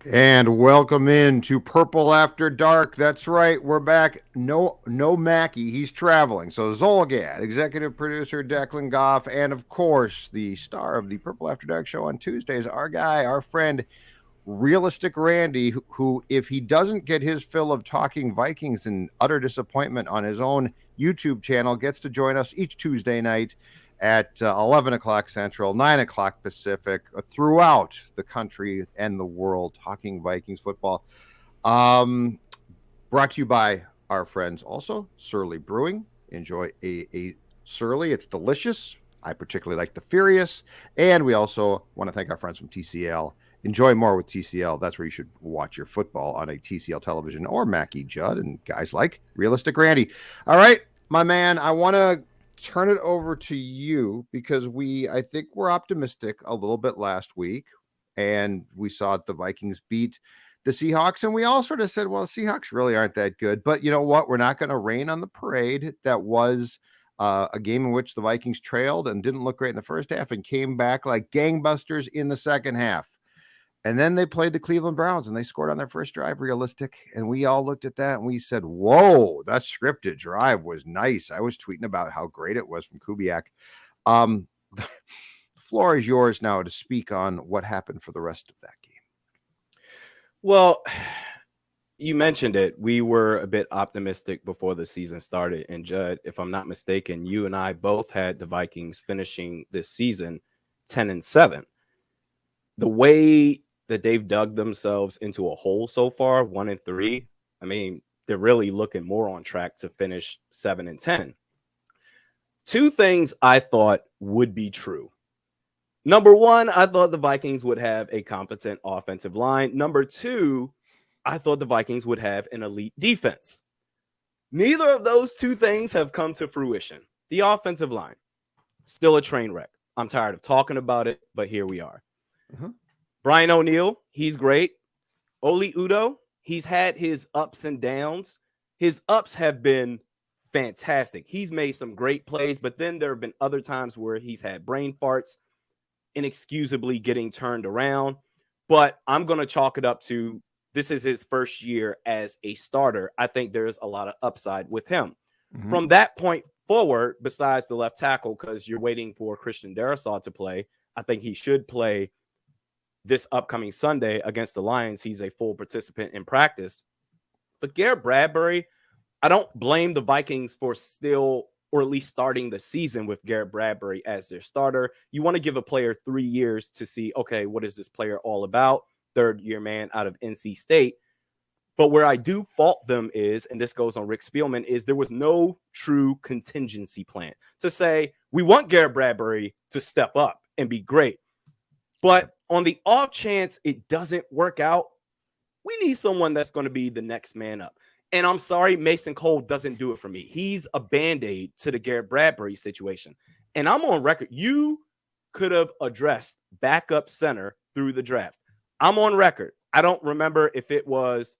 And welcome in to Purple After Dark. That's right, we're back. No Mackie, he's traveling. So Zolgad, executive producer Declan Goff, and of course the star of the Purple After Dark show on Tuesdays, our guy, our friend, Realistic Randy, who, if he doesn't get his fill of talking Vikings and utter disappointment on his own YouTube channel, gets to join us each Tuesday night at 11 o'clock Central, 9 o'clock Pacific, throughout the country and the world, talking Vikings football. Um, Brought to you by our friends also, Surly Brewing. Enjoy a Surly, it's delicious. I particularly like the Furious. And we also want to thank our friends from TCL. Enjoy more with TCL. That's where you should watch your football on a TCL television, or Mackie Judd and guys like Realistic Randy. All right, my man, I want to turn it over to you because I think we're optimistic a little bit last week, and we saw the Vikings beat the Seahawks, and we all sort of said, well, the Seahawks really aren't that good. But you know what? We're not going to rain on the parade. That was a game in which the Vikings trailed and didn't look great in the first half and came back like gangbusters in the second half. And then they played the Cleveland Browns and they scored on their first drive, Realistic. And we all looked at that and we said, whoa, that scripted drive was nice. I was tweeting about how great it was from Kubiak. The floor is yours now to speak on what happened for the rest of that game. Well, you mentioned it. We were a bit optimistic before the season started. And Judd, if I'm not mistaken, you and I both had the Vikings finishing this season 10-7. The way that they've dug themselves into a hole so far, 1-3, I mean, they're really looking more on track to finish 7-10. Two things I thought would be true. Number one, I thought the Vikings would have a competent offensive line. Number two, I thought the Vikings would have an elite defense. Neither of those two things have come to fruition. The offensive line, still a train wreck. I'm tired of talking about it, but here we are. Mm-hmm. Brian O'Neill, he's great. Oli Udo, he's had his ups and downs. His ups have been fantastic. He's made some great plays, but then there have been other times where he's had brain farts, inexcusably getting turned around. But I'm going to chalk it up to this is his first year as a starter. I think there's a lot of upside with him. Mm-hmm. From that point forward, besides the left tackle, because you're waiting for Christian Darrisaw to play, I think he should play this upcoming Sunday against the Lions. He's a full participant in practice. But Garrett Bradbury, I don't blame the Vikings for still, or at least starting the season with Garrett Bradbury as their starter. You want to give a player 3 years to see, okay, what is this player all about? Third-year man out of NC State. But where I do fault them is, and this goes on Rick Spielman, is there was no true contingency plan to say, we want Garrett Bradbury to step up and be great. But on the off chance it doesn't work out, we need someone that's going to be the next man up. And I'm sorry, Mason Cole doesn't do it for me. He's a Band-Aid to the Garrett Bradbury situation. And I'm on record. You could have addressed backup center through the draft. I'm on record. I don't remember if it was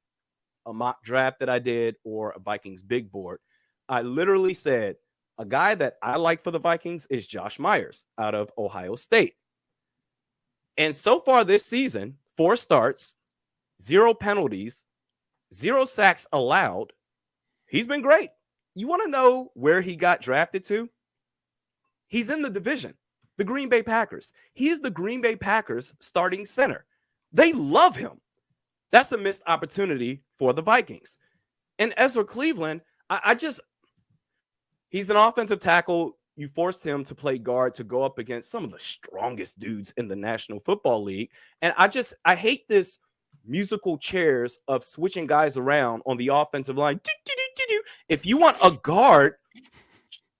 a mock draft that I did or a Vikings big board. I literally said a guy that I like for the Vikings is Josh Myers out of Ohio State. And so far this season, 4 starts, 0 penalties, 0 sacks allowed. He's been great. You want to know where he got drafted to? He's in the division, the Green Bay Packers. He is the Green Bay Packers starting center. They love him. That's a missed opportunity for the Vikings. And Ezra Cleveland, he's an offensive tackle. You forced him to play guard to go up against some of the strongest dudes in the National Football League. And I hate this musical chairs of switching guys around on the offensive line. If you want a guard,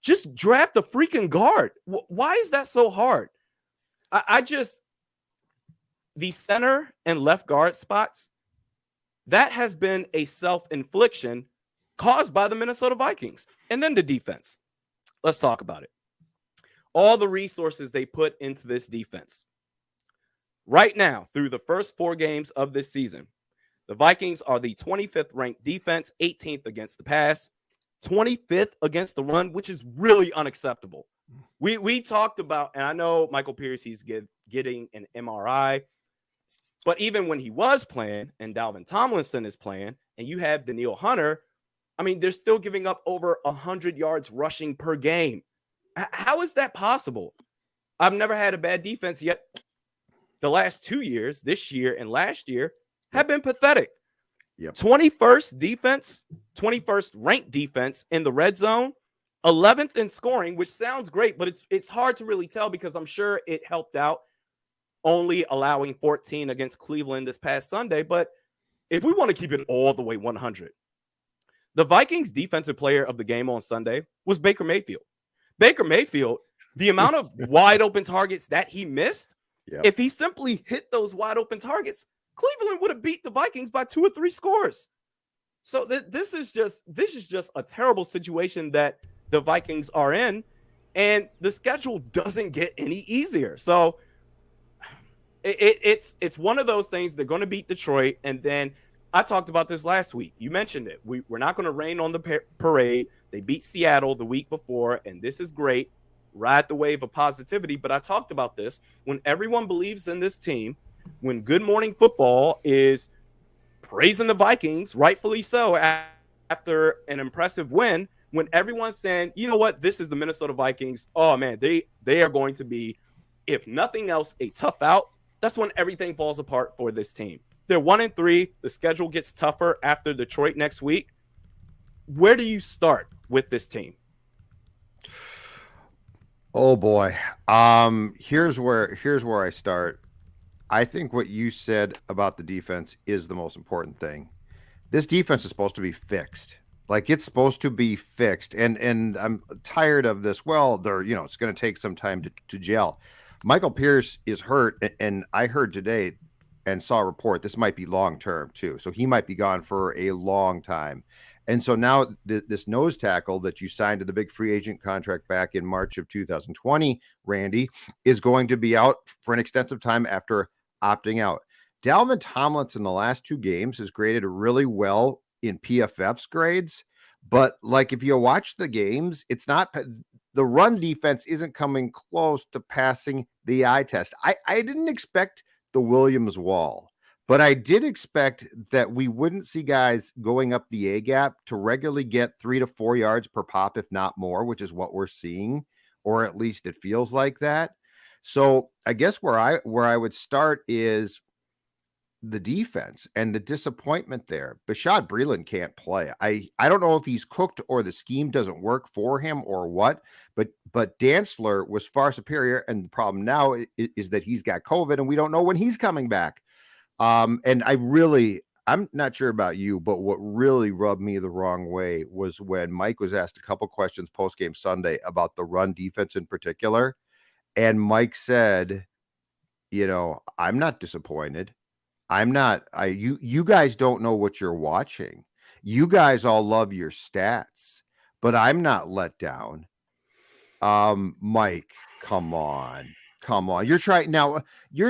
just draft a freaking guard. Why is that so hard? The center and left guard spots, that has been a self-infliction caused by the Minnesota Vikings. And then the defense. Let's talk about it. All the resources they put into this defense. Right now, through the first 4 games of this season, the Vikings are the 25th ranked defense, 18th against the pass, 25th against the run, which is really unacceptable. We talked about, and I know Michael Pierce, he's getting an MRI, But even when he was playing and Dalvin Tomlinson is playing and you have Danielle Hunter, I mean, they're still giving up over 100 yards rushing per game. How is that possible? I've never had a bad defense yet. The last 2 years, this year and last year, have been pathetic. Yep. 21st defense, 21st ranked defense in the red zone, 11th in scoring, which sounds great, but it's hard to really tell because I'm sure it helped out only allowing 14 against Cleveland this past Sunday. But if we want to keep it all the way 100, the Vikings defensive player of the game on Sunday was Baker Mayfield. Baker Mayfield, the amount of wide open targets that he missed, if he simply hit those wide open targets, Cleveland would have beat the Vikings by 2 or 3 scores. So this is just a terrible situation that the Vikings are in, and the schedule doesn't get any easier. So it's one of those things. They're going to beat Detroit, and then I talked about this last week. You mentioned it. We're not going to rain on the parade. They beat Seattle the week before, and this is great. Ride the wave of positivity. But I talked about this. When everyone believes in this team, when Good Morning Football is praising the Vikings, rightfully so, after an impressive win, when everyone's saying, you know what, this is the Minnesota Vikings. Oh, man, they are going to be, if nothing else, a tough out. That's when everything falls apart for this team. They're 1-3. The schedule gets tougher after Detroit next week. Where do you start with this team? Oh boy. Here's where I start. I think what you said about the defense is the most important thing. This defense is supposed to be fixed. Like, it's supposed to be fixed. And I'm tired of this. Well, it's going to take some time to gel. Michael Pierce is hurt, and I heard today and saw a report this might be long term too. So he might be gone for a long time. And so now this nose tackle that you signed to the big free agent contract back in March of 2020, Randy, is going to be out for an extensive time after opting out. Dalvin Tomlinson in the last 2 games has graded really well in PFF's grades. But like, if you watch the games, it's not, the run defense isn't coming close to passing the eye test. I didn't expect the Williams wall, but I did expect that we wouldn't see guys going up the A gap to regularly get 3 to 4 yards per pop, if not more, which is what we're seeing, or at least it feels like that. So I guess where I would start is the defense and the disappointment there. Bashad Breeland can't play. I don't know if he's cooked or the scheme doesn't work for him or what, but Dantzler was far superior. And the problem now is that he's got COVID and we don't know when he's coming back. And I'm not sure about you, but what really rubbed me the wrong way was when Mike was asked a couple questions post-game Sunday about the run defense in particular. And Mike said, I'm not disappointed. You guys don't know what you're watching. You guys all love your stats, but I'm not let down. Mike, come on. You're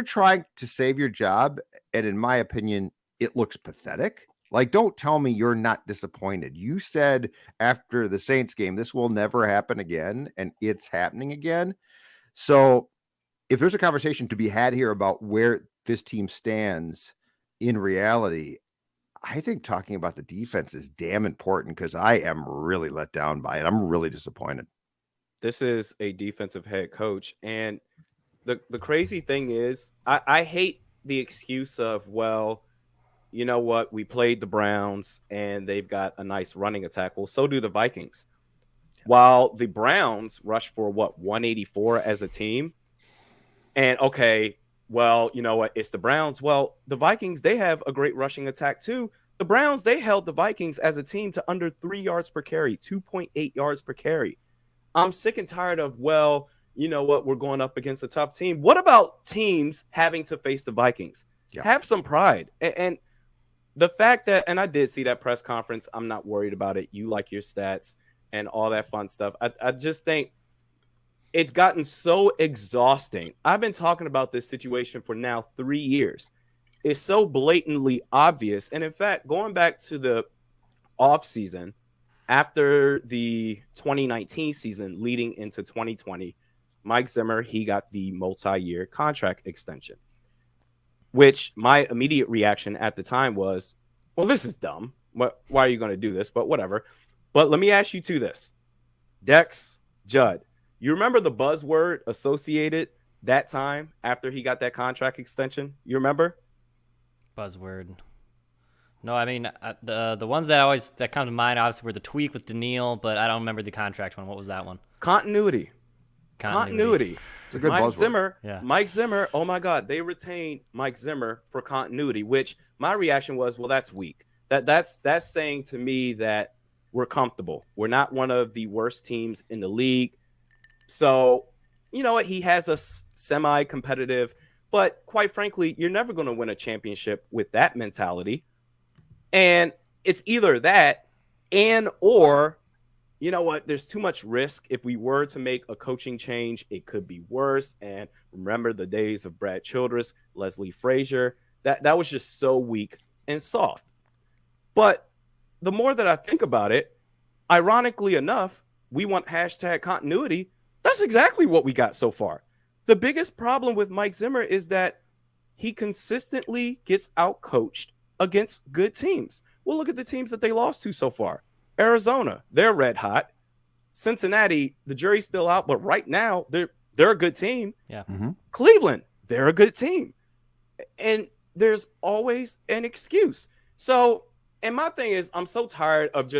trying to save your job. And in my opinion, it looks pathetic. Like, don't tell me you're not disappointed. You said after the Saints game, this will never happen again. And it's happening again. So if there's a conversation to be had here about where this team stands in reality, I think talking about the defense is damn important because I am really let down by it. I'm really disappointed. This is a defensive head coach. And the crazy thing is, I hate the excuse of, well, you know what? We played the Browns and they've got a nice running attack. Well, so do the Vikings. While the Browns rush for 184 as a team. And okay, well, you know what? It's the Browns. Well, the Vikings, they have a great rushing attack too. The Browns, they held the Vikings as a team to under 3 yards per carry, 2.8 yards per carry. I'm sick and tired of, well, you know what? We're going up against a tough team. What about teams having to face the Vikings? Yeah. Have some pride. And the fact that, and I did see that press conference, I'm not worried about it. You like your stats and all that fun stuff. I just think it's gotten so exhausting. I've been talking about this situation for now 3 years. It's so blatantly obvious. And in fact, going back to the offseason, after the 2019 season leading into 2020, Mike Zimmer, he got the multi-year contract extension. which my immediate reaction at the time was, well, this is dumb. Why are you going to do this? But whatever. But let me ask you this. Dex, Judd, you remember the buzzword associated that time after he got that contract extension? You remember? Buzzword. No, I mean the ones that come to mind obviously were the tweak with Daniil, but I don't remember the contract one. What was that one? Continuity. It's a good Mike buzzword. Zimmer. Yeah. Mike Zimmer. Oh my God, they retained Mike Zimmer for continuity. Which my reaction was, well, that's weak. That's saying to me that we're comfortable. We're not one of the worst teams in the league. So you know what? He has a semi-competitive, but quite frankly, you're never going to win a championship with that mentality. And it's either that or, you know what, there's too much risk. If we were to make a coaching change, it could be worse. And remember the days of Brad Childress, Leslie Frazier, that was just so weak and soft. But the more that I think about it, ironically enough, we want hashtag continuity. That's exactly what we got so far. The biggest problem with Mike Zimmer is that he consistently gets outcoached against good teams. Well, look at the teams that they lost to so far. Arizona, they're red hot. Cincinnati, the jury's still out, but right now they're a good team. Yeah. Mm-hmm. Cleveland, they're a good team. And there's always an excuse. So, and my thing is, I'm so tired of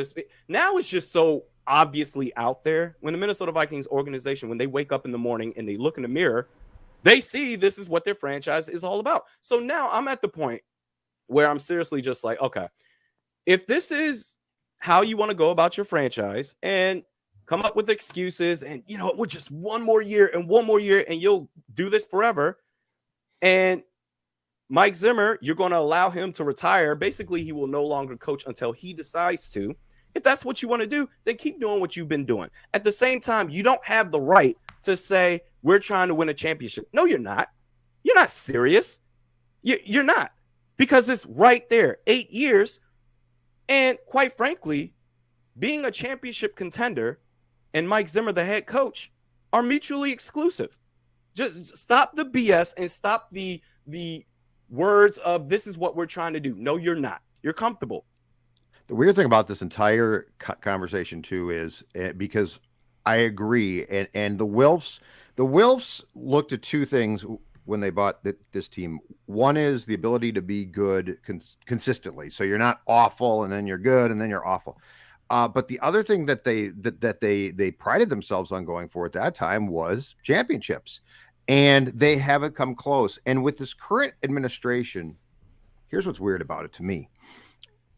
now it's just so obviously out there. When the Minnesota Vikings organization, when they wake up in the morning and they look in the mirror, they see this is what their franchise is all about. So now I'm at the point where I'm seriously just like, okay, if this is how you want to go about your franchise and come up with excuses and, you know, we're just one more year and you'll do this forever. And Mike Zimmer, you're going to allow him to retire. Basically, he will no longer coach until he decides to. If that's what you want to do, then keep doing what you've been doing. At the same time, you don't have the right to say, we're trying to win a championship. No, you're not. You're not serious. You're not. Because it's right there, 8 years. And quite frankly, being a championship contender and Mike Zimmer, the head coach, are mutually exclusive. Just stop the BS and stop the words of this is what we're trying to do. No, you're not. You're comfortable. The weird thing about this entire conversation too is because I agree, and the Wilfs looked at two things when they bought this team. One is the ability to be good consistently, so you're not awful and then you're good and then you're awful. But the other thing that they prided themselves on going for at that time was championships, and they haven't come close. And with this current administration, here's what's weird about it to me.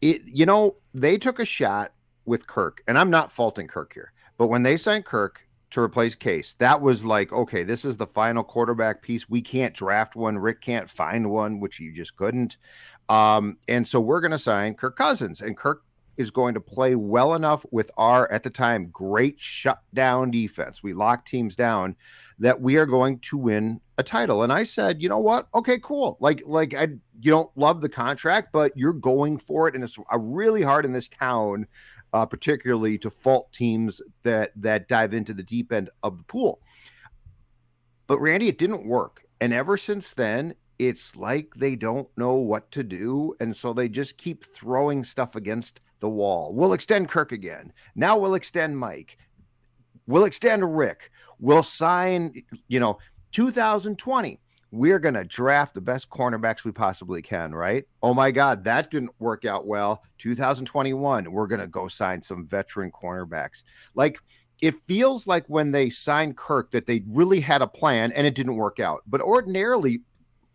They took a shot with Kirk, and I'm not faulting Kirk here, but when they signed Kirk to replace Case, that was like, okay, this is the final quarterback piece. We can't draft one. Rick can't find one, which he just couldn't. And so we're going to sign Kirk Cousins, and Kirk is going to play well enough with our, at the time, great shutdown defense. We lock teams down that we are going to win a title. And I said, you know what? Okay, cool. You don't love the contract, but you're going for it. And it's really hard in this town, particularly to fault teams that dive into the deep end of the pool. But Randy, it didn't work. And ever since then, it's like they don't know what to do. And so they just keep throwing stuff against the wall. We'll extend Kirk again. Now we'll extend Mike. We'll extend Rick. We'll sign, 2020. We're going to draft the best cornerbacks we possibly can, right? Oh my God, that didn't work out well. 2021, we're going to go sign some veteran cornerbacks. Like, it feels like when they signed Kirk that they really had a plan and it didn't work out. But ordinarily,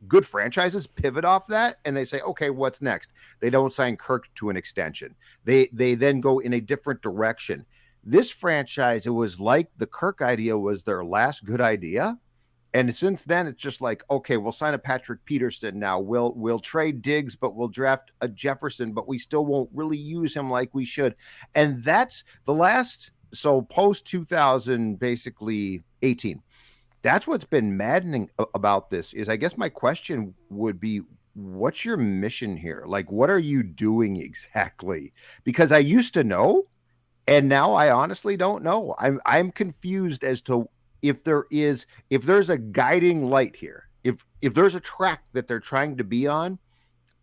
good franchises pivot off that and they say, okay, what's next? They don't sign Kirk to an extension. They then go in a different direction. This franchise, it was like the Kirk idea was their last good idea. And since then, it's just like, okay, we'll sign a Patrick Peterson now. We'll trade Diggs, but we'll draft a Jefferson, but we still won't really use him like we should. And that's the last, so post 2000, basically 18. That's what's been maddening about this is, I guess my question would be, what's your mission here? Like, what are you doing exactly? Because I used to know, and now I honestly don't know. I'm confused as to if there's a guiding light here. if there's a track that they're trying to be on,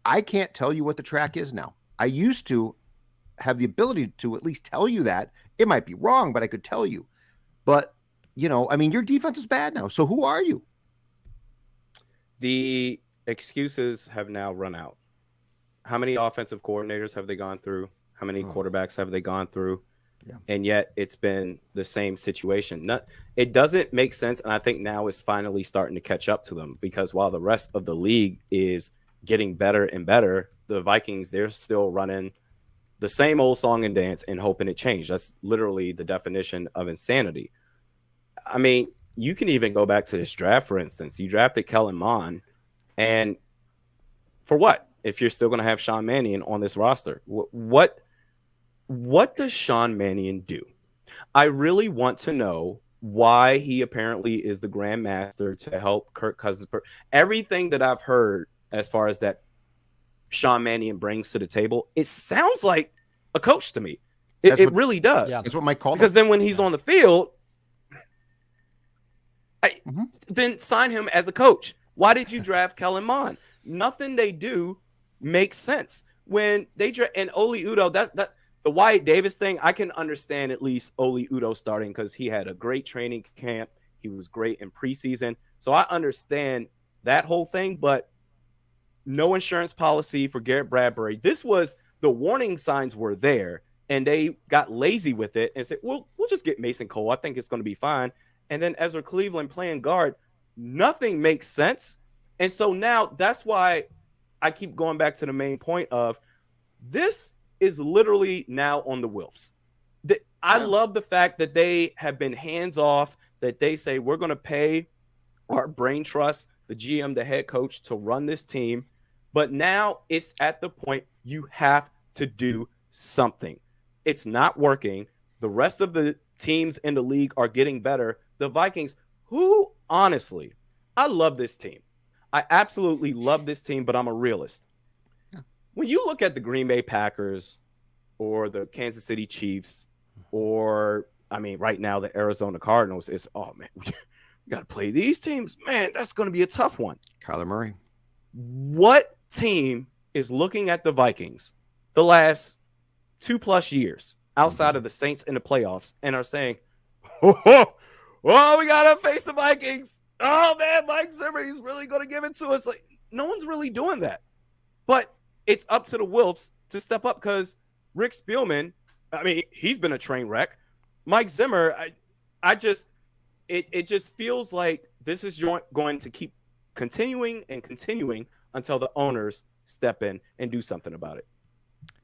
I can't tell you what the track is now. I used to have the ability to at least tell you that. It might be wrong, but I could tell you. But, I mean, your defense is bad now. So who are you? The excuses have now run out. How many offensive coordinators have they gone through? How many quarterbacks have they gone through? Yeah. And yet it's been the same situation. It doesn't make sense. And I think now it's finally starting to catch up to them, because while the rest of the league is getting better and better, the Vikings, they're still running the same old song and dance and hoping it changed. That's literally the definition of insanity. I mean, you can even go back to this draft, for instance. You drafted Kellen Mond, and for what? If you're still going to have Sean Mannion on this roster, what does Sean Mannion do? I really want to know why he apparently is the grandmaster to help Kirk Cousins. Everything that I've heard as far as that Sean Mannion brings to the table, it sounds like a coach to me. It really does. Yeah. That's what Mike called because then when he's on the field, then sign him as a coach. Why did you draft Kellen Mond? Nothing they do makes sense. When they draft and Oli Udoh, that the Wyatt Davis thing, I can understand at least Oli Udoh starting because he had a great training camp. He was great in preseason. So I understand that whole thing, but no insurance policy for Garrett Bradbury. This was the warning signs were there, and they got lazy with it and said, we'll just get Mason Cole. I think it's going to be fine. And then Ezra Cleveland playing guard. Nothing makes sense. And so now that's why I keep going back to the main point of this is literally now on the Wilfs. I love the fact that they have been hands off, that they say we're going to pay our brain trust, the GM, the head coach, to run this team. But now it's at the point you have to do something. It's not working. The rest of the teams in the league are getting better. The Vikings, who honestly, I love this team. I absolutely love this team, but I'm a realist. Yeah. When you look at the Green Bay Packers or the Kansas City Chiefs or, I mean, right now the Arizona Cardinals, it's, oh, man, we got to play these teams. Man, that's going to be a tough one. Kyler Murray. What team is looking at the Vikings the last 2+ years outside of the Saints in the playoffs and are saying, oh, we got to face the Vikings. Oh, man, Mike Zimmer, he's really going to give it to us. Like, no one's really doing that. But it's up to the Wilfs to step up because Rick Spielman, I mean, he's been a train wreck. Mike Zimmer, it just feels like this is going to keep continuing until the owners step in and do something about it.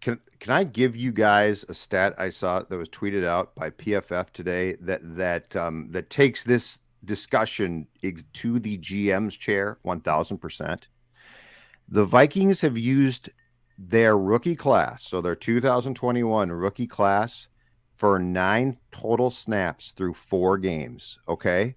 Can I give you guys a stat I saw that was tweeted out by PFF today that takes this discussion to the GM's chair 1,000%. The Vikings have used their rookie class, so their 2021 rookie class, for 9 total snaps through 4 games. Okay,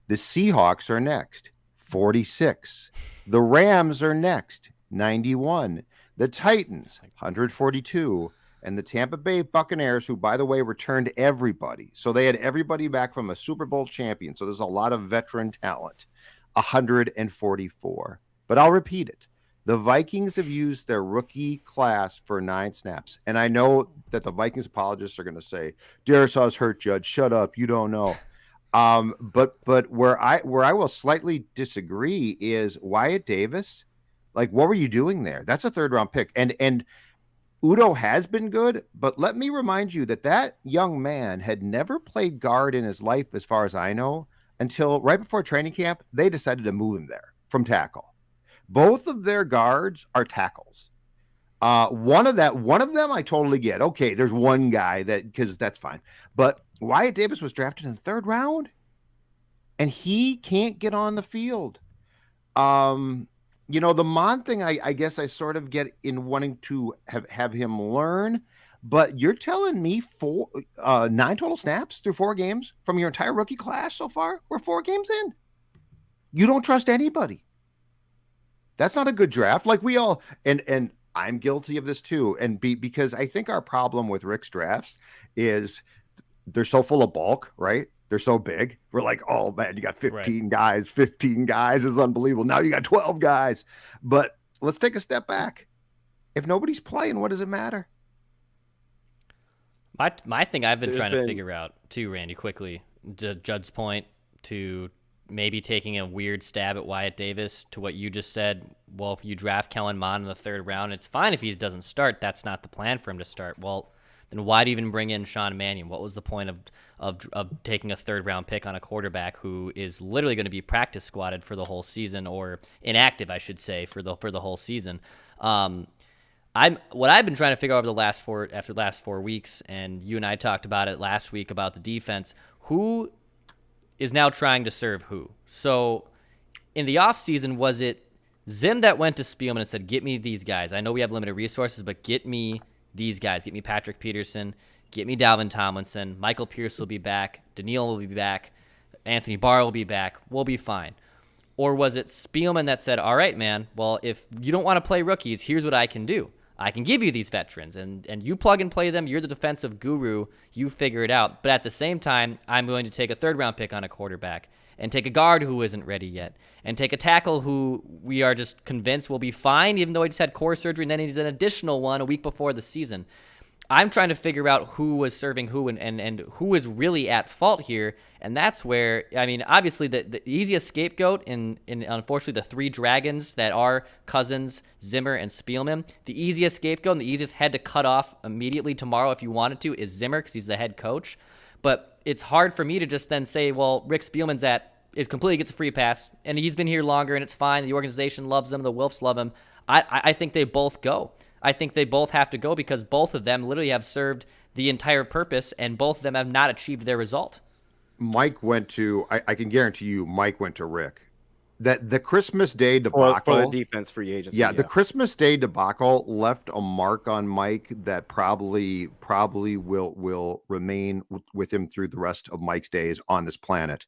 the Seahawks are next, 46. The Rams are next, 91. The Titans, 142. And the Tampa Bay Buccaneers, who, by the way, returned everybody. So they had everybody back from a Super Bowl champion. So there's a lot of veteran talent, 144. But I'll repeat it. The Vikings have used their rookie class for 9 snaps. And I know that the Vikings apologists are going to say, Darisaw's hurt, Judge. Shut up. You don't know. But where I will slightly disagree is Wyatt Davis. Like, what were you doing there? That's a 3rd-round pick. And Udoh has been good, but let me remind you that young man had never played guard in his life, as far as I know, until right before training camp, they decided to move him there from tackle. Both of their guards are tackles. One of them I totally get. Okay, there's one guy because that's fine. But Wyatt Davis was drafted in the 3rd round, and he can't get on the field. The Mond thing, I guess I sort of get in wanting to have him learn, but you're telling me 9 total snaps through 4 games from your entire rookie class so far? We're 4 games in. You don't trust anybody. That's not a good draft. Like we all, and I'm guilty of this too. And because I think our problem with Rick's drafts is they're so full of bulk, right? They're so big. We're like, oh man, you got 15 guys. 15 guys is unbelievable. Now you got 12 guys. But let's take a step back. If nobody's playing, what does it matter? My thing I've been trying to figure out too, Randy, quickly, to Judd's point, to maybe taking a weird stab at Wyatt Davis, to what you just said. Well, if you draft Kellen Mond in the 3rd round, it's fine if he doesn't start. That's not the plan for him to start. Well, then why do you even bring in Sean Mannion? What was the point of taking a 3rd round pick on a quarterback who is literally going to be practice squatted for the whole season, or inactive, I should say, for the whole season? What I've been trying to figure out over the last 4 weeks, and you and I talked about it last week about the defense, who is now trying to serve who? So in the offseason, was it Zim that went to Spielman and said, get me these guys? I know we have limited resources, but get me these guys. Get me Patrick Peterson. Get me Dalvin Tomlinson. Michael Pierce will be back. Daniil will be back. Anthony Barr will be back. We'll be fine. Or was it Spielman that said, all right, man, well, if you don't want to play rookies, here's what I can do. I can give you these veterans, and you plug and play them. You're the defensive guru. You figure it out. But at the same time, I'm going to take a 3rd round pick on a quarterback, and take a guard who isn't ready yet, and take a tackle who we are just convinced will be fine, even though he just had core surgery, and then he's an additional one a week before the season. I'm trying to figure out who was serving who and who is really at fault here. And that's where, I mean, obviously the easiest scapegoat in unfortunately the 3 dragons that are Cousins, Zimmer, and Spielman, the easiest scapegoat and the easiest head to cut off immediately tomorrow if you wanted to is Zimmer, because he's the head coach. But it's hard for me to just then say, well, Rick Spielman's completely gets a free pass, and he's been here longer, and it's fine. The organization loves him. The Wilfs love him. I think they both go. I think they both have to go, because both of them literally have served the entire purpose, and both of them have not achieved their result. Mike went to, I can guarantee you, Mike went to Rick. That the Christmas Day debacle for the defense free agency. Yeah, the Christmas Day debacle left a mark on Mike that probably will remain with him through the rest of Mike's days on this planet.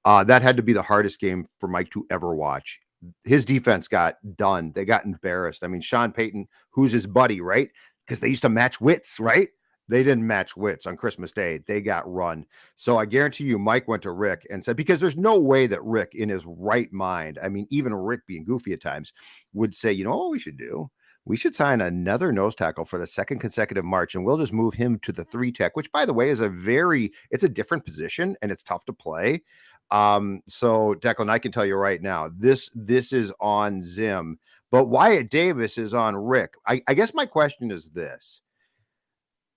That had to be the hardest game for Mike to ever watch. His defense got done. They got embarrassed. I mean, Sean Payton, who's his buddy, right? Because they used to match wits, right? They didn't match wits on Christmas Day. They got run. So I guarantee you, Mike went to Rick and said, because there's no way that Rick in his right mind, I mean, even Rick being goofy at times, would say, you know what we should do? We should sign another nose tackle for the 2nd consecutive March, and we'll just move him to the 3 tech, which, by the way, is it's a different position, and it's tough to play. So Declan, I can tell you right now, this is on Zim, but Wyatt Davis is on Rick. I guess my question is this.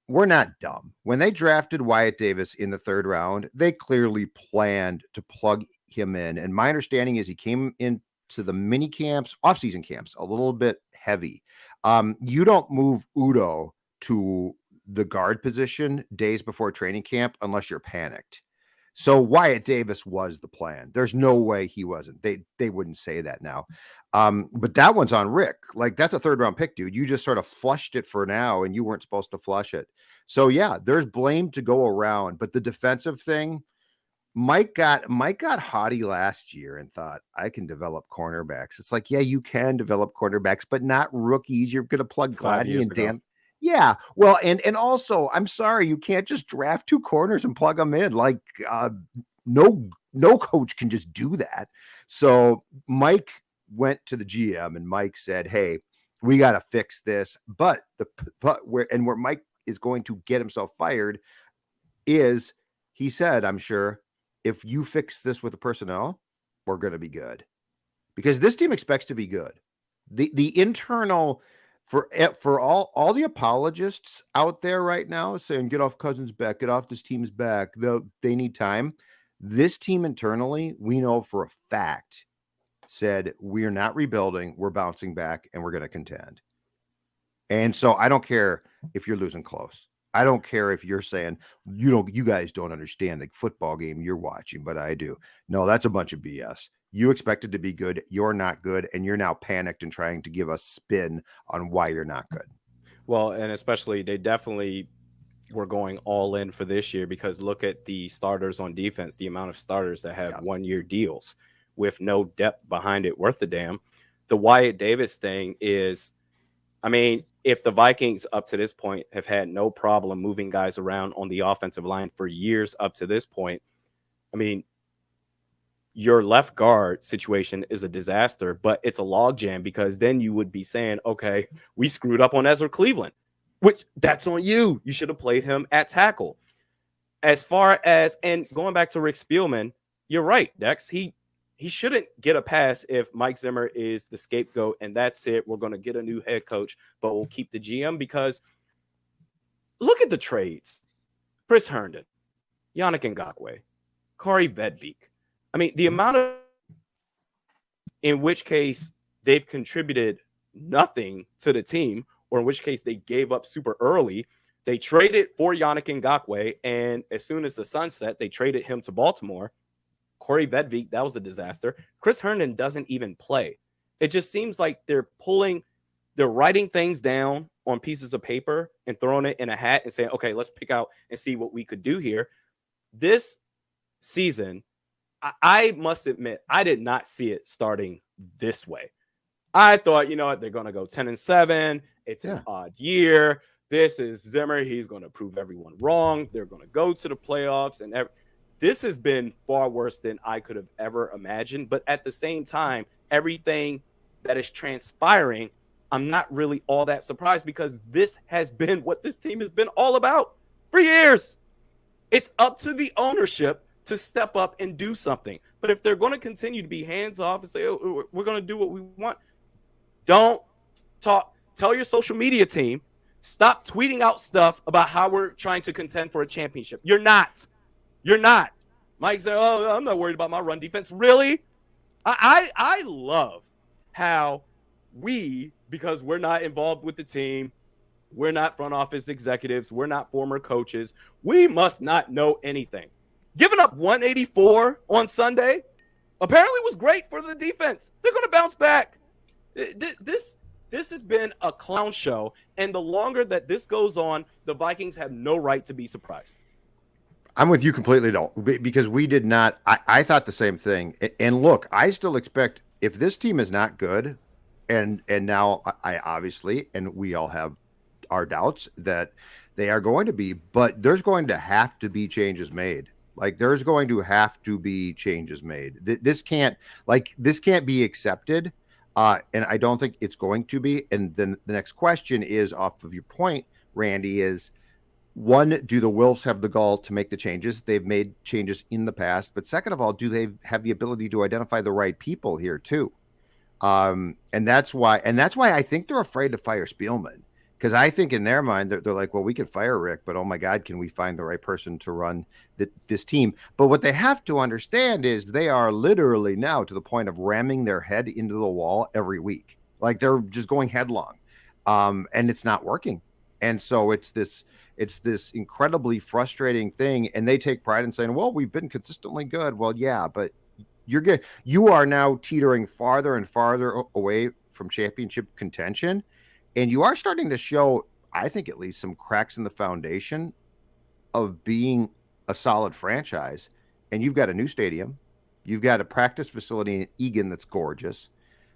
We're not dumb. When they drafted Wyatt Davis in the 3rd round, they clearly planned to plug him in. And my understanding is he came into the mini camps, off-season camps, a little bit heavy. You don't move Udo to the guard position days before training camp unless you're panicked. So Wyatt Davis was the plan. There's no way he wasn't. They wouldn't say that now. But that one's on Rick. Like, that's a 3rd round pick, dude. You just sort of flushed it for now, and you weren't supposed to flush it. So yeah, there's blame to go around. But the defensive thing, Mike got haughty last year and thought, I can develop cornerbacks. It's like, yeah, you can develop cornerbacks, but not rookies. You're going to plug Gladney and Dan. Yeah, well, and also, I'm sorry, you can't just draft 2 corners and plug them in. Like, no coach can just do that. So Mike went to the GM, and Mike said, "Hey, we got to fix this." But where Mike is going to get himself fired is, he said, "I'm sure if you fix this with the personnel, we're going to be good," because this team expects to be good. The internal. For all the apologists out there right now saying, get off Cousins' back, get off this team's back, they need time. This team internally, we know for a fact, said, we're not rebuilding, we're bouncing back, and we're going to contend. And so I don't care if you're losing close. I don't care if you're saying, you guys don't understand the football game you're watching, but I do. No, that's a bunch of BS. You expected to be good. You're not good. And you're now panicked and trying to give us spin on why you're not good. Well, and especially they definitely were going all in for this year, because look at the starters on defense, the amount of starters that have 1-year deals with no depth behind it worth a damn. The Wyatt Davis thing is, I mean, if the Vikings up to this point have had no problem moving guys around on the offensive line for years up to this point, I mean, your left guard situation is a disaster, but it's a logjam because then you would be saying, okay, we screwed up on Ezra Cleveland, which that's on you. You should have played him at tackle. As far as, and going back to Rick Spielman, you're right, Dex. He shouldn't get a pass if Mike Zimmer is the scapegoat and that's it. We're going to get a new head coach, but we'll keep the GM because look at the trades. Chris Herndon, Yannick Ngakoue, Corey Vedvik. I mean, the amount of, in which case they've contributed nothing to the team, or in which case they gave up super early. They traded for Yannick Ngakoue, and as soon as the sun set, they traded him to Baltimore. Corey Vedvik, that was a disaster. Chris Herndon doesn't even play. It just seems like they're writing things down on pieces of paper and throwing it in a hat and saying, okay, let's pick out and see what we could do here. This season, I must admit, I did not see it starting this way. I thought, you know what, they're going to go 10-7. It's an odd year. This is Zimmer. He's going to prove everyone wrong. They're going to go to the playoffs. And this has been far worse than I could have ever imagined. But at the same time, everything that is transpiring, I'm not really all that surprised because this has been what this team has been all about for years. It's up to the ownership to step up and do something. But if they're going to continue to be hands off and say, oh, we're going to do what we want, don't talk. Tell your social media team, stop tweeting out stuff about how we're trying to contend for a championship. You're not. Mike said, oh, I'm not worried about my run defense. Really? I love how because we're not involved with the team, we're not front office executives, we're not former coaches, we must not know anything. Giving up 184 on Sunday apparently was great for the defense. They're going to bounce back. This has been a clown show, and the longer that this goes on, the Vikings have no right to be surprised. I'm with you completely, though, because we did not. I thought the same thing. And look, I still expect if this team is not good, and now I obviously, and we all have our doubts that they are going to be, but there's going to have to be changes made. Like there's going to have to be changes made. This can't be accepted. And I don't think it's going to be. And then the next question is off of your point, Randy, is one, do the Wolves have the gall to make the changes? They've made changes in the past, but second of all, do they have the ability to identify the right people here too? And that's why I think they're afraid to fire Spielman. Because I think in their mind, they're like, well, we could fire Rick, but oh my God, can we find the right person to run this team? But what they have to understand is they are literally now to the point of ramming their head into the wall every week. Like they're just going headlong, and it's not working. And so it's this incredibly frustrating thing. And they take pride in saying, well, we've been consistently good. Well, yeah, but you are now teetering farther and farther away from championship contention. And you are starting to show, I think at least, some cracks in the foundation of being a solid franchise. And you've got a new stadium. You've got a practice facility in Egan that's gorgeous.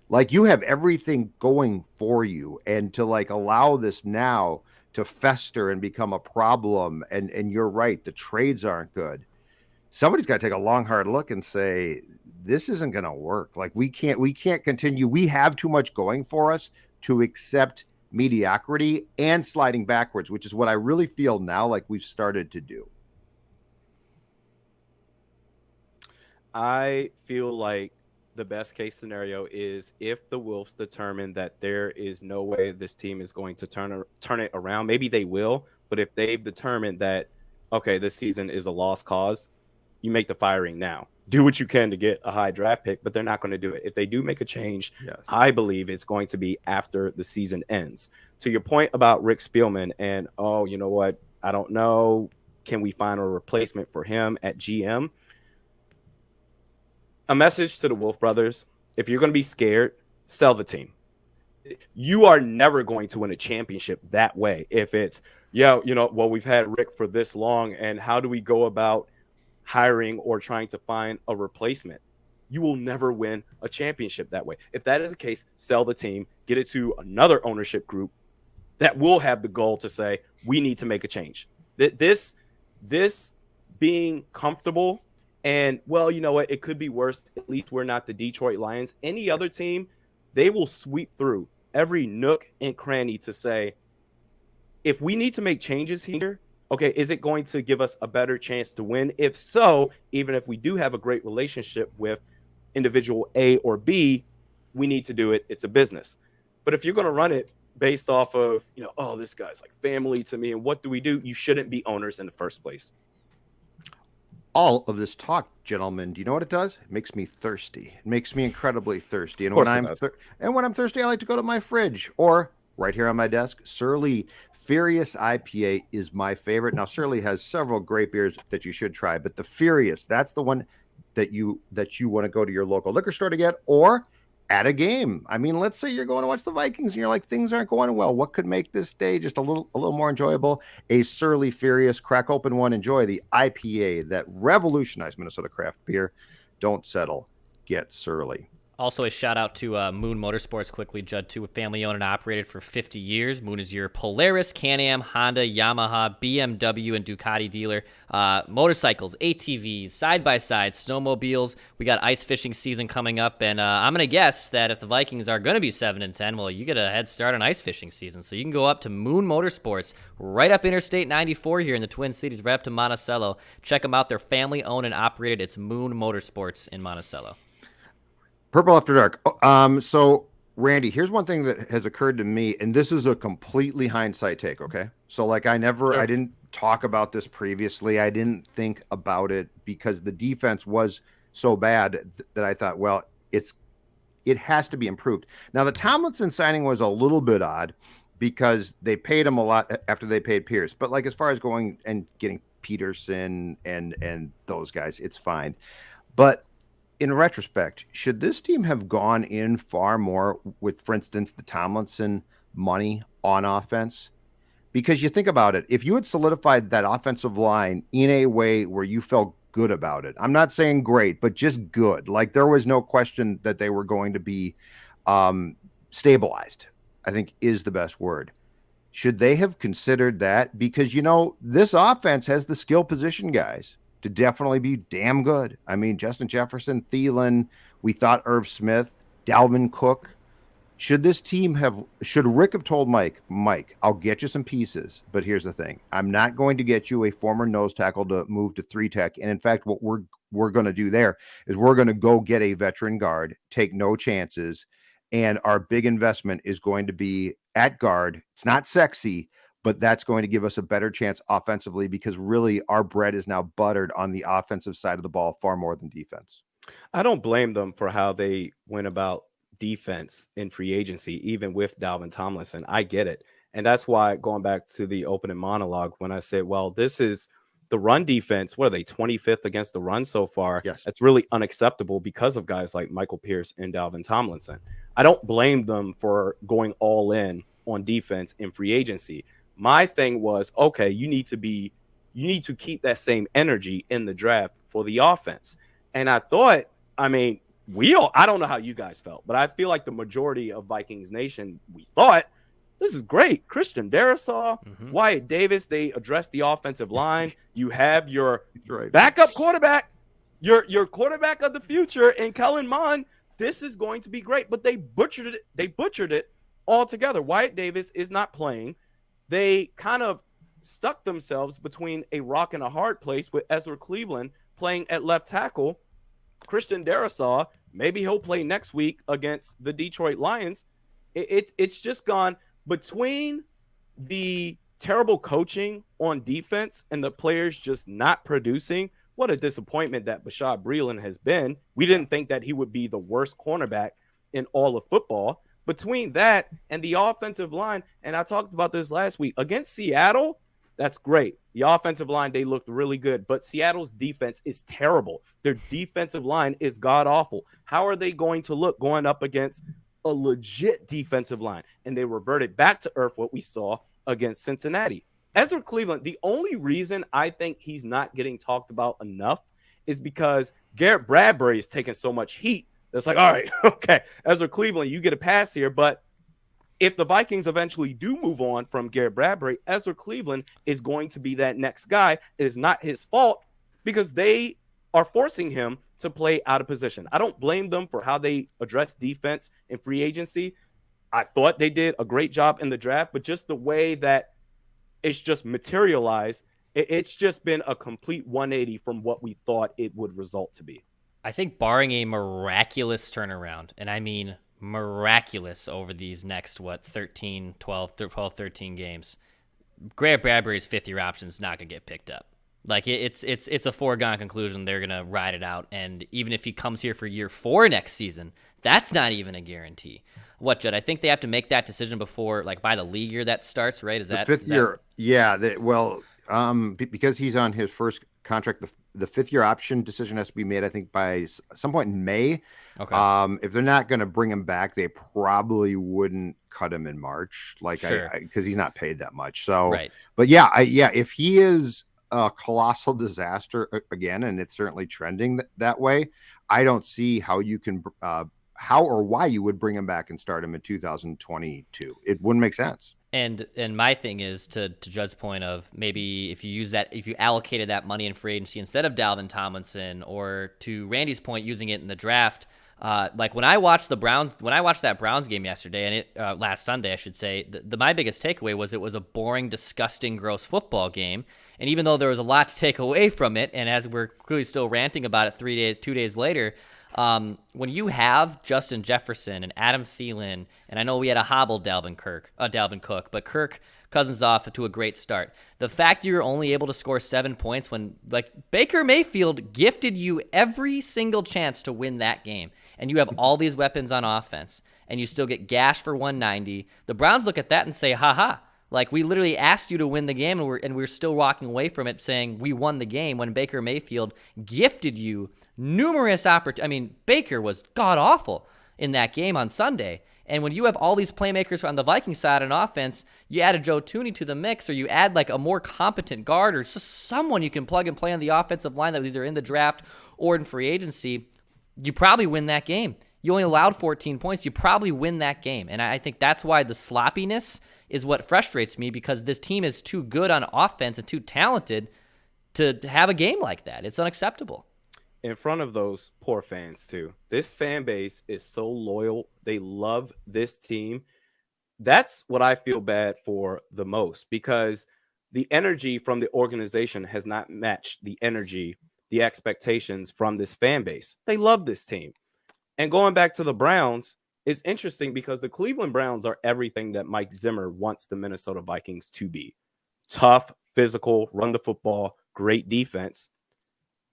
Like you have everything going for you. And to like allow this now to fester and become a problem. And you're right, the trades aren't good. Somebody's got to take a long, hard look and say, this isn't going to work. Like we can't continue. We have too much going for us to accept mediocrity and sliding backwards, which is what I really feel now like we've started to do. I feel like the best case scenario is if the Wolves determine that there is no way this team is going to turn it around, maybe they will, but if they've determined that, okay, this season is a lost cause, you make the firing now. Do what you can to get a high draft pick, but they're not going to do it. If they do make a change, yes, I believe it's going to be after the season ends. To your point about Rick Spielman and, oh, you know what? I don't know. Can we find a replacement for him at GM? A message to the Wolf brothers. If you're going to be scared, sell the team. You are never going to win a championship that way. If it's, we've had Rick for this long, and how do we go about hiring or trying to find a replacement? You will never win a championship that way. If that is the case, sell the team, get it to another ownership group that will have the goal to say, we need to make a change. This being comfortable And, well, you know what? It could be worse. At least we're not the Detroit Lions. Any other team, they will sweep through every nook and cranny to say, if we need to make changes here, okay, is it going to give us a better chance to win? If so, even if we do have a great relationship with individual A or B, we need to do it. It's a business. But if you're going to run it based off of, oh, this guy's like family to me, and what do we do? You shouldn't be owners in the first place. All of this talk, gentlemen, do you know what it does? It makes me thirsty. It makes me incredibly thirsty. And when I'm thirsty, I like to go to my fridge or right here on my desk. Surly Furious IPA is my favorite. Now, Surly has several great beers that you should try, but the Furious, that's the one that you want to go to your local liquor store to get, or at a game. I mean, let's say you're going to watch the Vikings and you're like, things aren't going well. What could make this day just a little more enjoyable? A Surly Furious, crack open one, enjoy the IPA that revolutionized Minnesota craft beer. Don't settle, get Surly. Also, a shout out to Moon Motorsports quickly, Judd, too, family owned and operated for 50 years. Moon is your Polaris, Can-Am, Honda, Yamaha, BMW, and Ducati dealer. Motorcycles, ATVs, side-by-sides, snowmobiles. We got ice fishing season coming up, and I'm going to guess that if the Vikings are going to be 7-10, well, you get a head start on ice fishing season. So you can go up to Moon Motorsports, right up Interstate 94 here in the Twin Cities, right up to Monticello. Check them out. They're family owned and operated. It's Moon Motorsports in Monticello. Purple After Dark. So, Randy, here's one thing that has occurred to me, and this is a completely hindsight take, okay? So, like, I didn't talk about this previously. I didn't think about it because the defense was so bad that I thought, well, it has to be improved. Now, the Tomlinson signing was a little bit odd because they paid him a lot after they paid Pierce. But, like, as far as going and getting Peterson and those guys, it's fine. But in retrospect, should this team have gone in far more with, for instance, the Tomlinson money on offense? Because you think about it, if you had solidified that offensive line in a way where you felt good about it, I'm not saying great, but just good, like there was no question that they were going to be stabilized, I think is the best word. Should they have considered that? Because, this offense has the skill position guys to definitely be damn good. I mean, Justin Jefferson, Thielen, we thought Irv Smith, Dalvin Cook. Should Rick have told Mike, I'll get you some pieces, but here's the thing. I'm not going to get you a former nose tackle to move to 3-tech. And in fact, what we're going to do there is we're going to go get a veteran guard, take no chances. And our big investment is going to be at guard. It's not sexy, but that's going to give us a better chance offensively because really our bread is now buttered on the offensive side of the ball far more than defense. I don't blame them for how they went about defense in free agency, even with Dalvin Tomlinson. I get it. And that's why, going back to the opening monologue, when I said, well, this is the run defense. What are they, 25th against the run so far? Yes. That's really unacceptable because of guys like Michael Pierce and Dalvin Tomlinson. I don't blame them for going all in on defense in free agency. My thing was, okay, you need to keep that same energy in the draft for the offense. And I thought, I don't know how you guys felt, but I feel like the majority of Vikings Nation, we thought, this is great. Christian Darrisaw, Wyatt Davis, they addressed the offensive line. You have your backup quarterback, your quarterback of the future in Kellen Mond. This is going to be great, but they butchered it. They butchered it altogether. Wyatt Davis is not playing. They kind of stuck themselves between a rock and a hard place with Ezra Cleveland playing at left tackle. Christian Darrisaw, maybe he'll play next week against the Detroit Lions. It's just gone between the terrible coaching on defense and the players just not producing. What a disappointment that Bashaud Breeland has been. We didn't think that he would be the worst cornerback in all of football. Between that and the offensive line, and I talked about this last week, against Seattle, that's great. The offensive line, they looked really good, but Seattle's defense is terrible. Their defensive line is god-awful. How are they going to look going up against a legit defensive line? And they reverted back to earth what we saw against Cincinnati. Ezra Cleveland, the only reason I think he's not getting talked about enough is because Garrett Bradbury is taking so much heat. It's like, all right, okay, Ezra Cleveland, you get a pass here. But if the Vikings eventually do move on from Garrett Bradbury, Ezra Cleveland is going to be that next guy. It is not his fault because they are forcing him to play out of position. I don't blame them for how they address defense in free agency. I thought they did a great job in the draft, but just the way that it's just materialized, it's just been a complete 180 from what we thought it would result to be. I think barring a miraculous turnaround, and I mean miraculous over these next, 13 games, Grant Bradbury's fifth-year option is not going to get picked up. Like, it's a foregone conclusion they're going to ride it out. And even if he comes here for year 4 next season, that's not even a guarantee. What, Judd? I think they have to make that decision before, like, by the league year that starts, right? Is the that fifth year? Yeah. Because he's on his first contract, the fifth-year option decision has to be made, I think, by some point in May. Okay. If they're not going to bring him back, they probably wouldn't cut him in March, Sure. because he's not paid that much. So, Right. but yeah, if he is a colossal disaster again, and it's certainly trending that way, I don't see how you can, how or why you would bring him back and start him in 2022. It wouldn't make sense. And my thing is to Judd's point of maybe if you allocated that money in free agency instead of Dalvin Tomlinson, or to Randy's point, using it in the draft. Like when I watched that Browns game yesterday, and last Sunday, I should say, my biggest takeaway was it was a boring, disgusting, gross football game. And even though there was a lot to take away from it, and as we're clearly still ranting about it 2 days later, when you have Justin Jefferson and Adam Thielen, and I know we had a hobbled Dalvin Cook, but Kirk Cousins off to a great start. The fact you're only able to score 7 points when, like, Baker Mayfield gifted you every single chance to win that game, and you have all these weapons on offense, and you still get gashed for 190. The Browns look at that and say, ha. Like, we literally asked you to win the game, and we're still walking away from it saying we won the game when Baker Mayfield gifted you numerous opportunities. I mean, Baker was god-awful in that game on Sunday. And when you have all these playmakers on the Vikings side on offense, you add a Joe Thuney to the mix, or you add like a more competent guard, or just someone you can plug and play on the offensive line that was either in the draft or in free agency, you probably win that game. You only allowed 14 points. You probably win that game. And I think that's why the sloppiness is what frustrates me, because this team is too good on offense and too talented to have a game like that. It's unacceptable. In front of those poor fans too. This fan base is so loyal. They love this team. That's what I feel bad for the most, because the energy from the organization has not matched the energy, the expectations from this fan base. They love this team. And going back to the Browns, it's interesting because the Cleveland Browns are everything that Mike Zimmer wants the Minnesota Vikings to be. Tough, physical, run the football, great defense.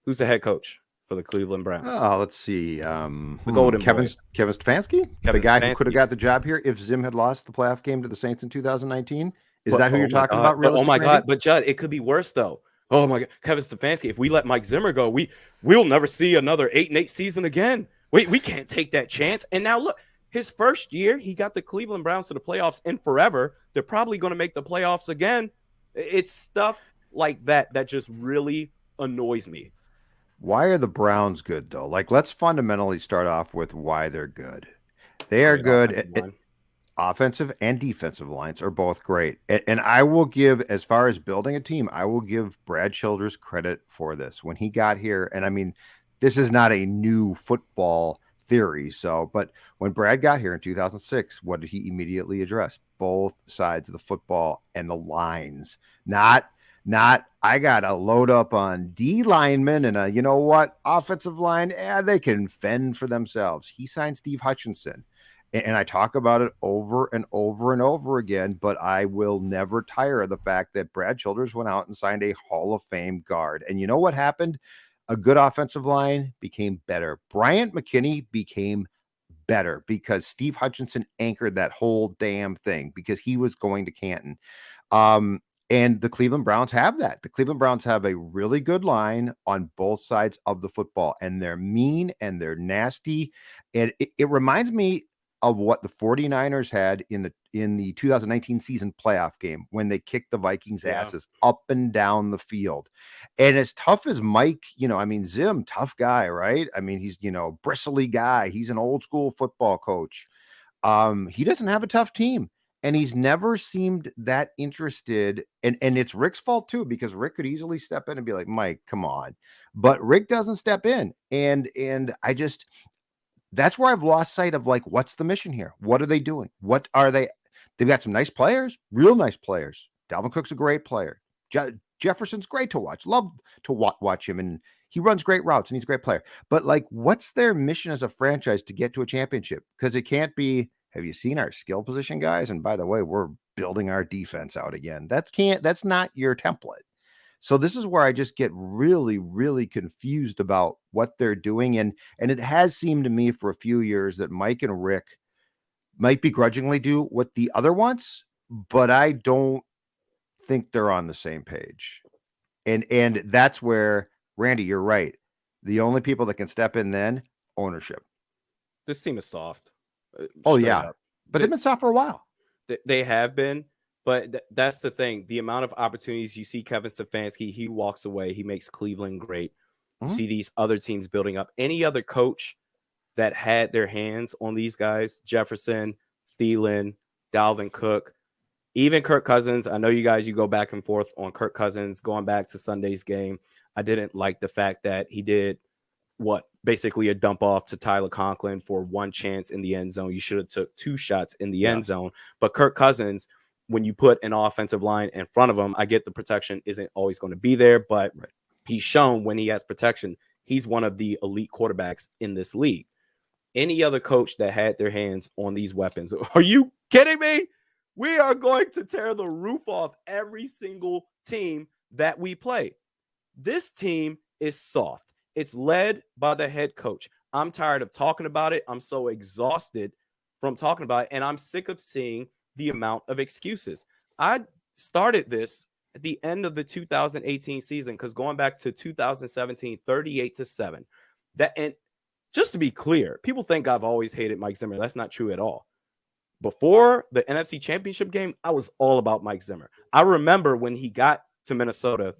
Who's the head coach for the Cleveland Browns? Oh, let's see. The Golden Kevin Boy. Stefanski, the guy who could have got the job here if Zim had lost the playoff game to the Saints in 2019. Is that who you're talking about? Oh my God! But Judd, it could be worse though. Oh my God, Kevin Stefanski. If we let Mike Zimmer go, we'll never see another 8-8 season again. We can't take that chance. And now look, his first year, he got the Cleveland Browns to the playoffs in forever. They're probably going to make the playoffs again. It's stuff like that that just really annoys me. Why are the Browns good, though? Like, let's fundamentally start off with why they're good. They are good. Offensive and defensive lines are both great. And I will give, as far as building a team, I will give Brad Childress credit for this. When he got here, and I mean, this is not a new football theory. So, but when Brad got here in 2006, what did he immediately address? Both sides of the football and the lines. Not I got to load up on D linemen and you know what, offensive line, they can fend for themselves. He signed Steve Hutchinson, and I talk about it over and over and over again, but I will never tire of the fact that Brad Childress went out and signed a Hall of Fame guard. And you know what happened? A good offensive line became better. Bryant McKinney became better because Steve Hutchinson anchored that whole damn thing, because he was going to Canton. And the Cleveland Browns have that. The Cleveland Browns have a really good line on both sides of the football, and they're mean and they're nasty. And it reminds me of what the 49ers had in the 2019 season playoff game when they kicked the Vikings asses up and down the field. And as tough as Mike, Zim, tough guy, right? I mean, he's, bristly guy. He's an old school football coach. He doesn't have a tough team. and he's never seemed that interested. And it's Rick's fault too, because Rick could easily step in and be like, Mike, come on. But Rick doesn't step in. And I just, that's where I've lost sight of like, what's the mission here? What are they doing? What are they? They've got some nice players, real nice players. Dalvin Cook's a great player. Jefferson's great to watch. Love to watch him. And he runs great routes and he's a great player. But like, what's their mission as a franchise to get to a championship? Because it can't be, have you seen our skill position guys? And by the way, we're building our defense out again. That's not your template. So this is where I just get really, really confused about what they're doing. And it has seemed to me for a few years that Mike and Rick might begrudgingly do what the other wants, but I don't think they're on the same page. And that's where, Randy, you're right. The only people that can step in then, ownership. This team is soft. Oh, yeah. But they've been soft for a while. They have been. But that's the thing. The amount of opportunities you see Kevin Stefanski, he walks away. He makes Cleveland great. You see these other teams building up. Any other coach that had their hands on these guys, Jefferson, Thielen, Dalvin Cook, even Kirk Cousins. I know you guys, you go back and forth on Kirk Cousins going back to Sunday's game. I didn't like the fact that he did basically a dump off to Tyler Conklin for one chance in the end zone. You should have took 2 shots in the end zone. But Kirk Cousins, when you put an offensive line in front of him, I get the protection isn't always going to be there, but he's shown when he has protection, he's one of the elite quarterbacks in this league. Any other coach that had their hands on these weapons, are you kidding me? We are going to tear the roof off every single team that we play. This team is soft. It's led by the head coach. I'm tired of talking about it. I'm so exhausted from talking about it, and I'm sick of seeing the amount of excuses. I started this at the end of the 2018 season, because going back to 2017, 38-7. And just to be clear, people think I've always hated Mike Zimmer. That's not true at all. Before the NFC Championship game, I was all about Mike Zimmer. I remember when he got to Minnesota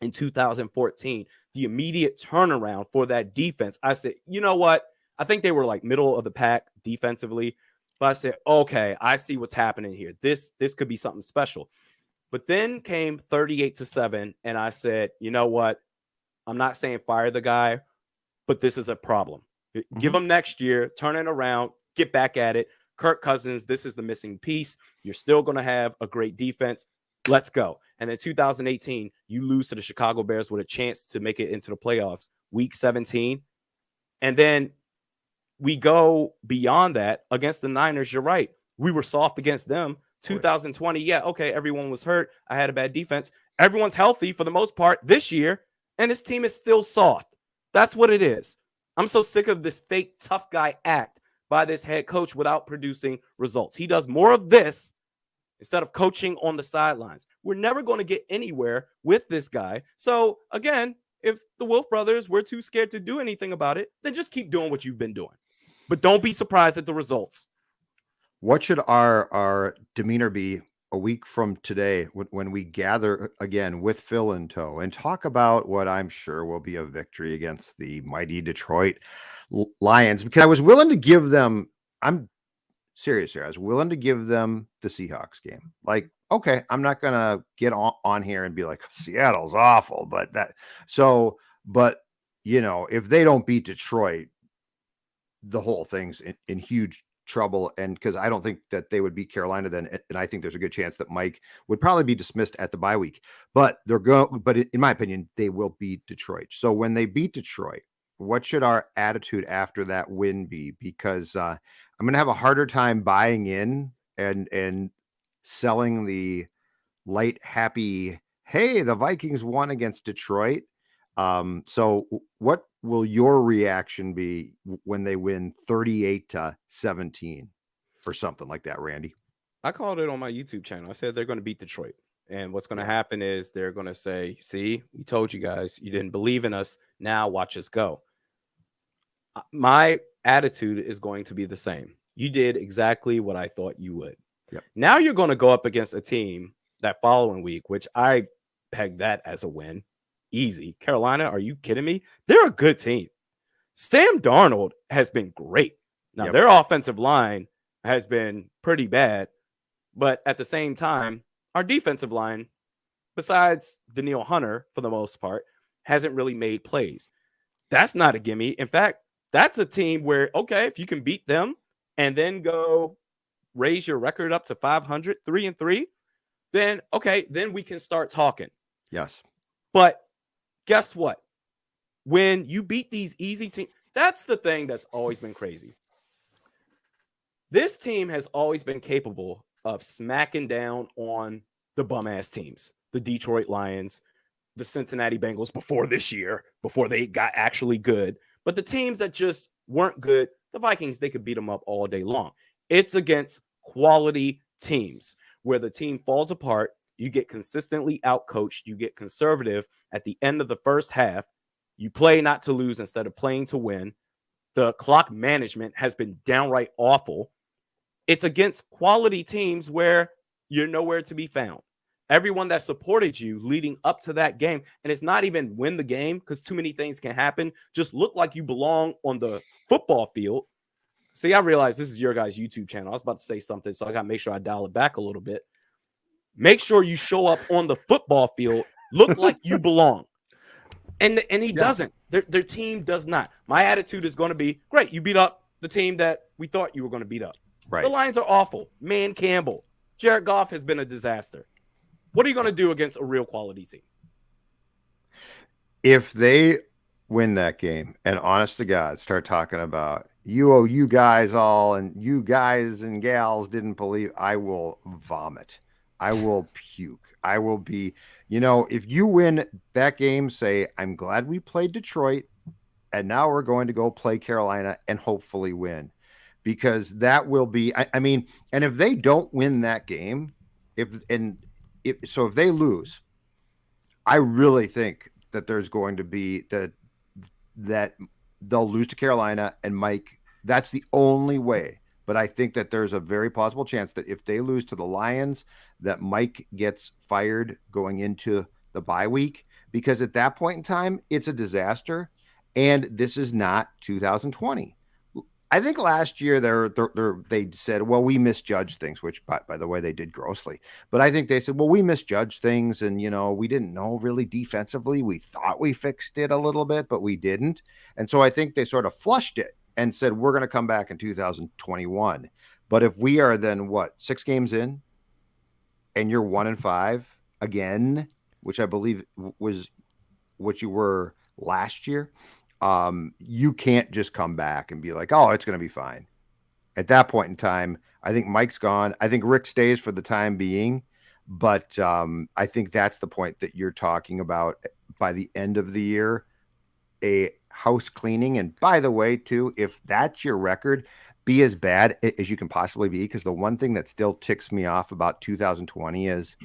in 2014, the immediate turnaround for that defense. I said, you know what? I think they were like middle of the pack defensively. But I said, okay, I see what's happening here. This could be something special. But then came 38-7, and I said, you know what? I'm not saying fire the guy, but this is a problem. Give him next year, turn it around, get back at it. Kirk Cousins, this is the missing piece. You're still going to have a great defense. Let's go. And in 2018, you lose to the Chicago Bears with a chance to make it into the playoffs, week 17. And then we go beyond that against the Niners. You're right. We were soft against them. 2020, yeah, okay, everyone was hurt. I had a bad defense. Everyone's healthy for the most part this year, and this team is still soft. That's what it is. I'm so sick of this fake tough guy act by this head coach without producing results. He does more of this instead of coaching on the sidelines. We're never going to get anywhere with this guy. So, again, if the Wolf brothers were too scared to do anything about it, then just keep doing what you've been doing. But don't be surprised at the results. What should our demeanor be a week from today when we gather again with Phil in tow and talk about what I'm sure will be a victory against the mighty Detroit Lions? Because I was willing to give them, I'm serious here, I was willing to give them the Seahawks game. Like, okay, I'm not going to get on here and be like, Seattle's awful, but you know, if they don't beat Detroit, the whole thing's in huge trouble. And because I don't think that they would beat Carolina then, and I think there's a good chance that Mike would probably be dismissed at the bye week. But in my opinion, they will beat Detroit. So when they beat Detroit, what should our attitude after that win be? Because I'm going to have a harder time buying in and selling the light, happy, hey, the Vikings won against Detroit. So what will your reaction be when they win 38-17 or something like that, Randy? I called it on my YouTube channel. I said they're going to beat Detroit. And what's going to happen is they're going to say, see, we told you guys, you didn't believe in us. Now watch us go. My attitude is going to be the same. You did exactly what I thought you would. Yep. Now you're going to go up against a team that following week, which I pegged that as a win. Easy. Carolina, are you kidding me? They're a good team. Sam Darnold has been great. Now, their offensive line has been pretty bad, But at the same time, our defensive line, besides Daniil Hunter for the most part, hasn't really made plays. That's not a gimme. In fact, that's a team where, okay, if you can beat them and then go raise your record up to 500, 3-3, then okay, then we can start talking. Yes. But guess what? When you beat these easy teams, that's the thing that's always been crazy. This team has always been capable of smacking down on the bum-ass teams, the Detroit Lions, the Cincinnati Bengals before this year, before they got actually good. But the teams that just weren't good, the Vikings, they could beat them up all day long. It's against quality teams where the team falls apart. You get consistently outcoached. You get conservative at the end of the first half. You play not to lose instead of playing to win. The clock management has been downright awful. It's against quality teams where you're nowhere to be found. Everyone that supported you leading up to that game, and it's not even win the game because too many things can happen, just look like you belong on the football field. See, I realize this is your guys' YouTube channel. I was about to say something, so I got to make sure I dial it back a little bit. Make sure you show up on the football field, look like you belong. And he doesn't. Their team does not. My attitude is going to be, great, you beat up the team that we thought you were going to beat up. Right. The Lions are awful. Man Campbell. Jared Goff has been a disaster. What are you going to do against a real quality team? If they win that game and honest to God start talking about you guys all and you guys and gals didn't believe, I will vomit. I will puke. I will be, if you win that game, say, I'm glad we played Detroit and now we're going to go play Carolina and hopefully win, because that will be, and if they don't win that game, if they lose, I really think that there's going to be that they'll lose to Carolina, and Mike, that's the only way. But I think that there's a very possible chance that if they lose to the Lions, that Mike gets fired going into the bye week, because at that point in time, it's a disaster. And this is not 2020. I think last year they said, well, we misjudged things, which, by the way, they did grossly. But I think they said, well, we misjudged things, and, we didn't know really defensively. We thought we fixed it a little bit, but we didn't. And so I think they sort of flushed it and said, we're going to come back in 2021. But if we are then, 6 games in, and you're 1-5 again, which I believe was what you were last year, you can't just come back and be like, oh, it's going to be fine. At that point in time, I think Mike's gone. I think Rick stays for the time being, but I think that's the point that you're talking about by the end of the year, a house cleaning. And by the way, too, if that's your record, be as bad as you can possibly be, because the one thing that still ticks me off about 2020 is,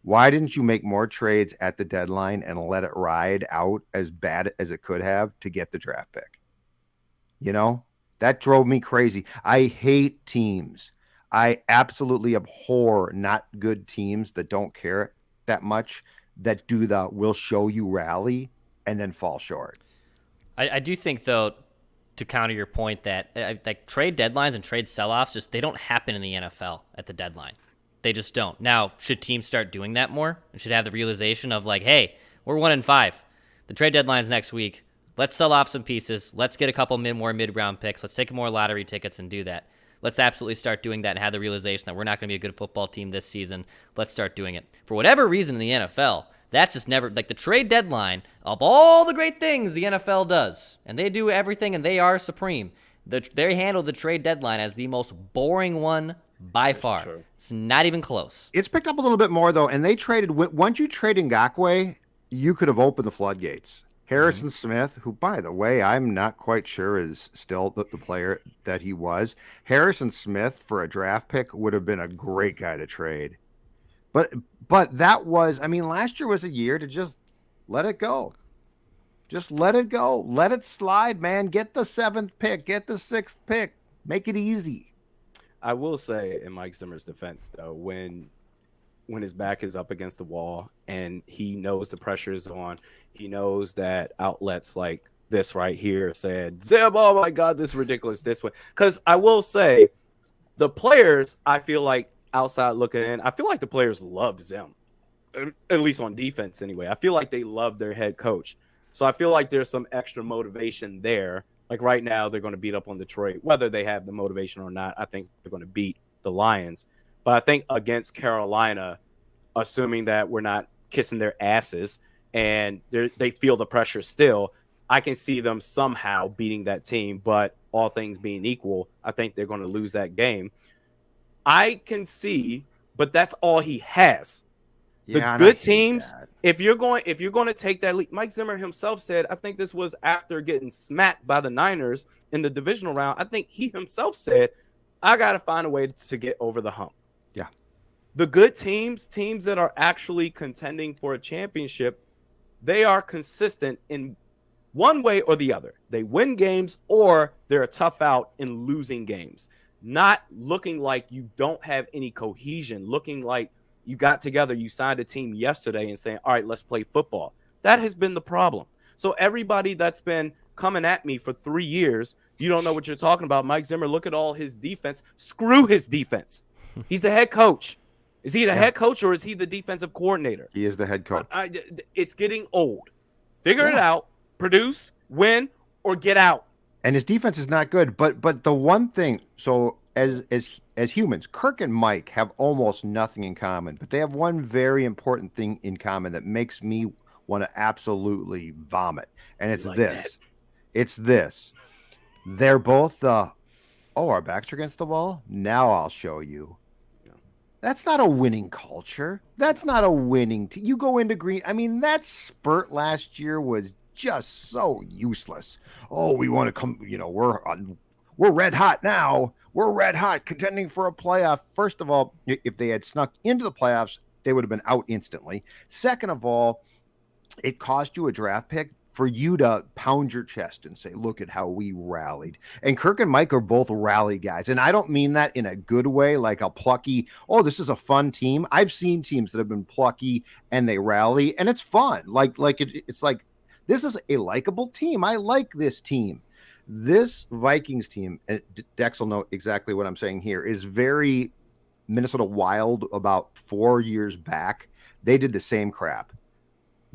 why didn't you make more trades at the deadline and let it ride out as bad as it could have to get the draft pick? That drove me crazy. I hate teams. I absolutely abhor not good teams that don't care that much, that do the we'll show you rally and then fall short. I do think, though, to counter your point, that like trade deadlines and trade sell-offs, they don't happen in the NFL at the deadline. They just don't. Now, should teams start doing that more? And should have the realization of like, hey, we're 1-5. The trade deadline's next week. Let's sell off some pieces. Let's get a couple more mid-round picks. Let's take more lottery tickets and do that. Let's absolutely start doing that and have the realization that we're not going to be a good football team this season. Let's start doing it. For whatever reason in the NFL, that's just never, like the trade deadline, of all the great things the NFL does, and they do everything and they are supreme, they handle the trade deadline as the most boring one by far. True. It's not even close. It's picked up a little bit more, though, and they traded, once you trade Ngakoue, you could have opened the floodgates. Harrison Smith, who, by the way, I'm not quite sure is still the player that he was. Harrison Smith for a draft pick would have been a great guy to trade. But that was, last year was a year to just let it go. Just let it go. Let it slide, man. Get the 7th pick. Get the 6th pick. Make it easy. I will say, in Mike Zimmer's defense, though, when his back is up against the wall and he knows the pressure is on, he knows that outlets like this right here said, Zim, oh my God, this is ridiculous, this way. Because I will say, the players, I feel like outside looking in, I feel like the players love Zim, at least on defense anyway. I feel like they love their head coach. So I feel like there's some extra motivation there. Like right now, they're going to beat up on Detroit. Whether they have the motivation or not, I think they're going to beat the Lions. But I think against Carolina, assuming that we're not kissing their asses and they feel the pressure still, I can see them somehow beating that team. But all things being equal, I think they're going to lose that game. I can see, but that's all he has. The good teams, if you're going to take that lead, Mike Zimmer himself said, I think this was after getting smacked by the Niners in the divisional round. I think he himself said, I got to find a way to get over the hump. Yeah. The good teams that are actually contending for a championship, they are consistent in one way or the other. They win games or they're a tough out in losing games. Not looking like you don't have any cohesion, looking like you got together, you signed a team yesterday and saying, all right, let's play football. That has been the problem. So everybody that's been coming at me for 3 years, you don't know what you're talking about. Mike Zimmer, look at all his defense. Screw his defense. He's the head coach. Is he the head coach or is he the defensive coordinator? He is the head coach. It's getting old. Figure it out, produce, win, or get out. And his defense is not good. But the one thing, so as humans, Kirk and Mike have almost nothing in common, but they have one very important thing in common that makes me want to absolutely vomit. And it's this. It's this. They're both our backs are against the wall. Now I'll show you. That's not a winning culture. That's not a winning team. You go into green. I mean, that spurt last year was just so useless. Oh, we want to come, we're red hot now. We're red hot contending for a playoff. First of all, if they had snuck into the playoffs, they would have been out instantly. Second of all, it cost you a draft pick for you to pound your chest and say, look at how we rallied. And Kirk and Mike are both rally guys. And I don't mean that in a good way, like a plucky, oh, this is a fun team. I've seen teams that have been plucky and they rally and it's fun. It's like, this is a likable team. I like this team. This Vikings team, and Dex will know exactly what I'm saying here, is very Minnesota Wild about 4 years back. They did the same crap.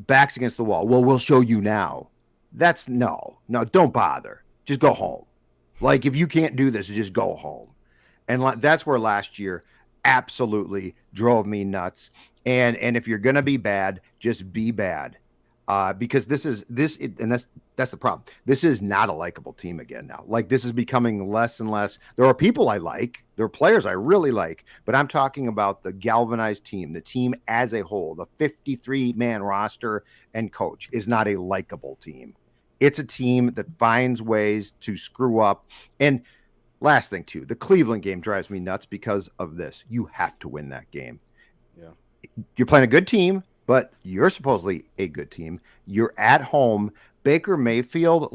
Backs against the wall. Well, we'll show you now. That's no, don't bother. Just go home. Like, if you can't do this, just go home. And that's where last year absolutely drove me nuts. And if you're going to be bad, just be bad. Because that's the problem. This is not a likable team again now. Like, this is becoming less and less. There are people I like. There are players I really like. But I'm talking about the galvanized team, the team as a whole. The 53-man roster and coach is not a likable team. It's a team that finds ways to screw up. And last thing, too, the Cleveland game drives me nuts because of this. You have to win that game. Yeah. You're playing a good team, but you're supposedly a good team. You're at home. Baker Mayfield,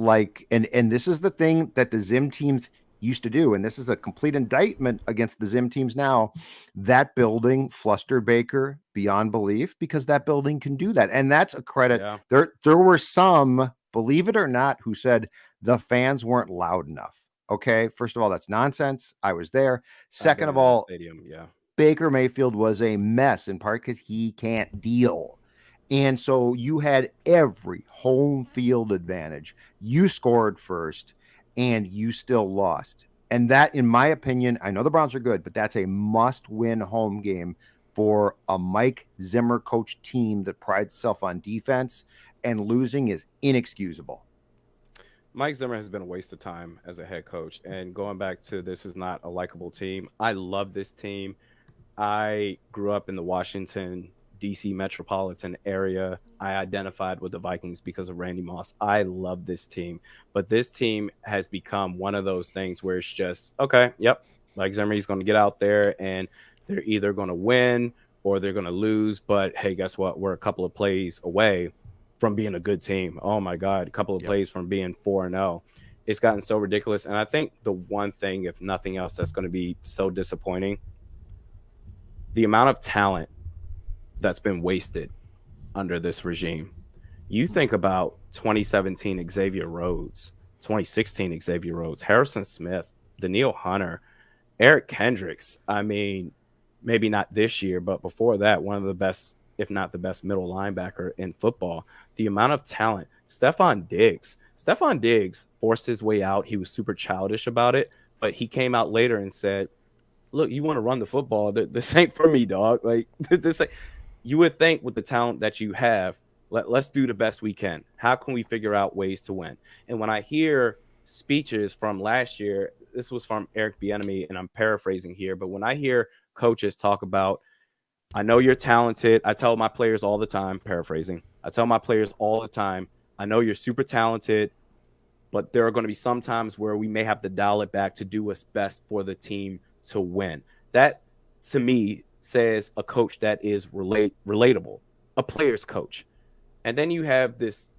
and this is the thing that the Zim teams used to do, and this is a complete indictment against the Zim teams now. That building flustered Baker beyond belief because that building can do that, and that's a credit. Yeah. There were some, believe it or not, who said the fans weren't loud enough. Okay, first of all, that's nonsense. I was there. Second of all, stadium, yeah. Baker Mayfield was a mess in part because he can't deal. And so you had every home field advantage. You scored first and you still lost. And that, in my opinion, I know the Browns are good, but that's a must-win home game for a Mike Zimmer coach team that prides itself on defense, and losing is inexcusable. Mike Zimmer has been a waste of time as a head coach. And going back to this is not a likable team. I love this team. I grew up in the Washington, D.C. metropolitan area. I identified with the Vikings because of Randy Moss. I love this team. But this team has become one of those things where it's just, okay, yep, Mike Zimmer's going to get out there and they're either going to win or they're going to lose. But, hey, guess what? We're a couple of plays away from being a good team. Oh, my God, a couple of plays from being 4-0. It's gotten so ridiculous. And I think the one thing, if nothing else, that's going to be so disappointing, the amount of talent that's been wasted under this regime. You think about 2017 Xavier Rhodes, 2016 Xavier Rhodes, Harrison Smith, Daniil Hunter, Eric Kendricks. I mean, maybe not this year, but before that, one of the best, if not the best middle linebacker in football. The amount of talent. Stephon Diggs forced his way out. He was super childish about it, but he came out later and said, look, you want to run the football. This ain't for me, dog. Like this ain't, you would think with the talent that you have, let's do the best we can. How can we figure out ways to win? And when I hear speeches from last year, this was from Eric Bieniemy, and I'm paraphrasing here, but when I hear coaches talk about, I know you're talented. I tell my players all the time, paraphrasing, I tell my players all the time, I know you're super talented, but there are going to be some times where we may have to dial it back to do what's best for the team to win. That, to me, says a coach that is relatable, a player's coach. And then you have this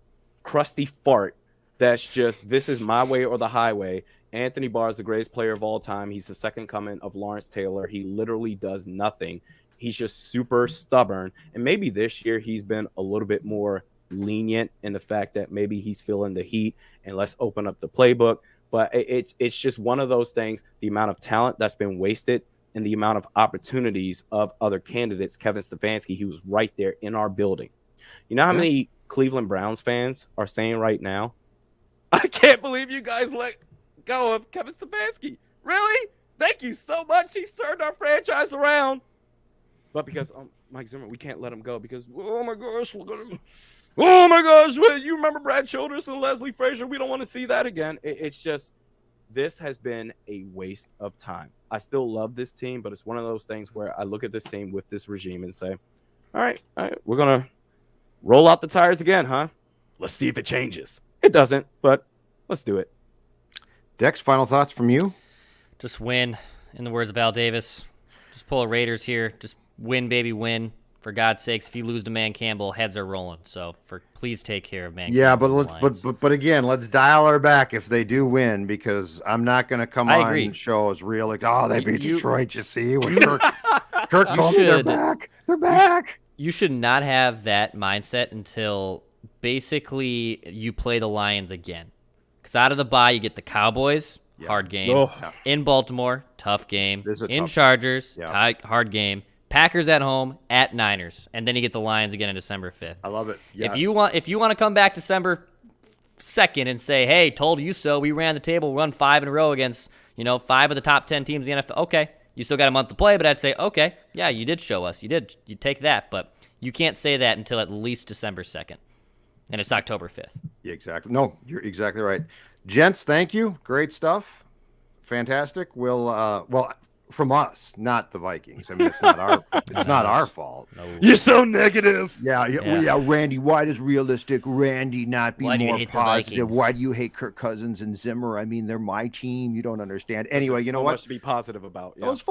crusty fart that's just, this is my way or the highway. Anthony Barr is the greatest player of all time. He's the second coming of Lawrence Taylor. He literally does nothing. He's just super stubborn. And maybe this year he's been a little bit more lenient in the fact that maybe he's feeling the heat and let's open up the playbook. But it's just one of those things, the amount of talent that's been wasted and the amount of opportunities of other candidates. Kevin Stefanski, he was right there in our building. You know how many Cleveland Browns fans are saying right now, I can't believe you guys let go of Kevin Stefanski. Really? Thank you so much. He's turned our franchise around. But because Mike Zimmer, we can't let him go because, oh my gosh, you remember Brad Childress and Leslie Frazier? We don't want to see that again. It's just, this has been a waste of time. I still love this team, but it's one of those things where I look at this team with this regime and say, all right, we're going to roll out the tires again, huh? Let's see if it changes. It doesn't, but let's do it. Dex, final thoughts from you? Just win, in the words of Al Davis. Just pull a Raiders here. Just win, baby, win. For God's sakes, if you lose to Man Campbell, heads are rolling. So please take care of Man Campbell. But again, let's dial her back if they do win, because I'm not going to come on and show as real like, oh, they beat Detroit. You see, when Kirk told me they're back. They're back. You should not have that mindset until basically you play the Lions again. Because out of the bye, you get the Cowboys, hard game. In Baltimore, tough game. In Chargers, hard game. Packers at home, at Niners, and then you get the Lions again on December 5th. I love it. Yes. If you want to come back December 2nd and say, hey, told you so, we ran the table, run 5 in a row against 5 of the top 10 teams in the NFL. Okay, you still got a month to play, but I'd say, okay, yeah, you did show us. You take that, but you can't say that until at least December 2nd, and it's October 5th. Yeah, exactly. No, you're exactly right. Gents, thank you. Great stuff. Fantastic. We'll from us, not the Vikings. I mean, it's not our fault. No. You're so negative. Yeah, Randy, why does realistic Randy not be more positive? Why do you hate Kirk Cousins and Zimmer? I mean, they're my team. You don't understand. Anyway, you know what? Much to be positive about. Yeah. Those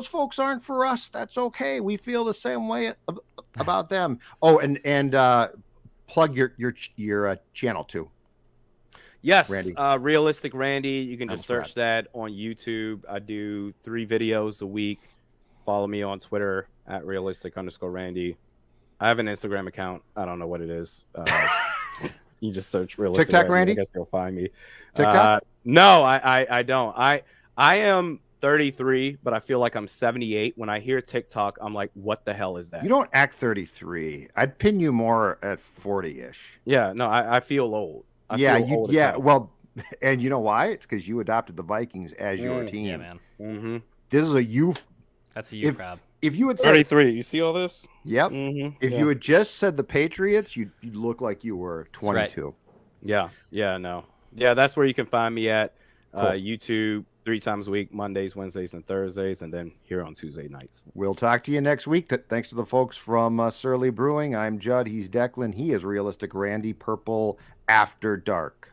folks aren't for us. That's okay. We feel the same way about them. Oh, and plug your channel too. Yes, Randy. Realistic Randy. You can just search that on YouTube. I do 3 videos a week. Follow me on Twitter at realistic_Randy. I have an Instagram account. I don't know what it is. You just search Realistic TikTok Randy. I guess you'll find me. TikTok? No, I don't. I am 33, but I feel like I'm 78. When I hear TikTok, I'm like, what the hell is that? You don't act 33. I'd pin you more at 40-ish. Yeah, no, I feel old. Well, and you know why? It's because you adopted the Vikings as your team. Yeah, man. Mm-hmm. This is a youth. That's a youth crowd. If you had said 33, you see all this? Yep. Mm-hmm. If you had just said the Patriots, you'd look like you were 22. Right. Yeah, that's where you can find me at YouTube 3 times a week, Mondays, Wednesdays, and Thursdays, and then here on Tuesday nights. We'll talk to you next week. Thanks to the folks from Surly Brewing. I'm Judd. He's Declan. He is Realistic Randy. Purple After Dark.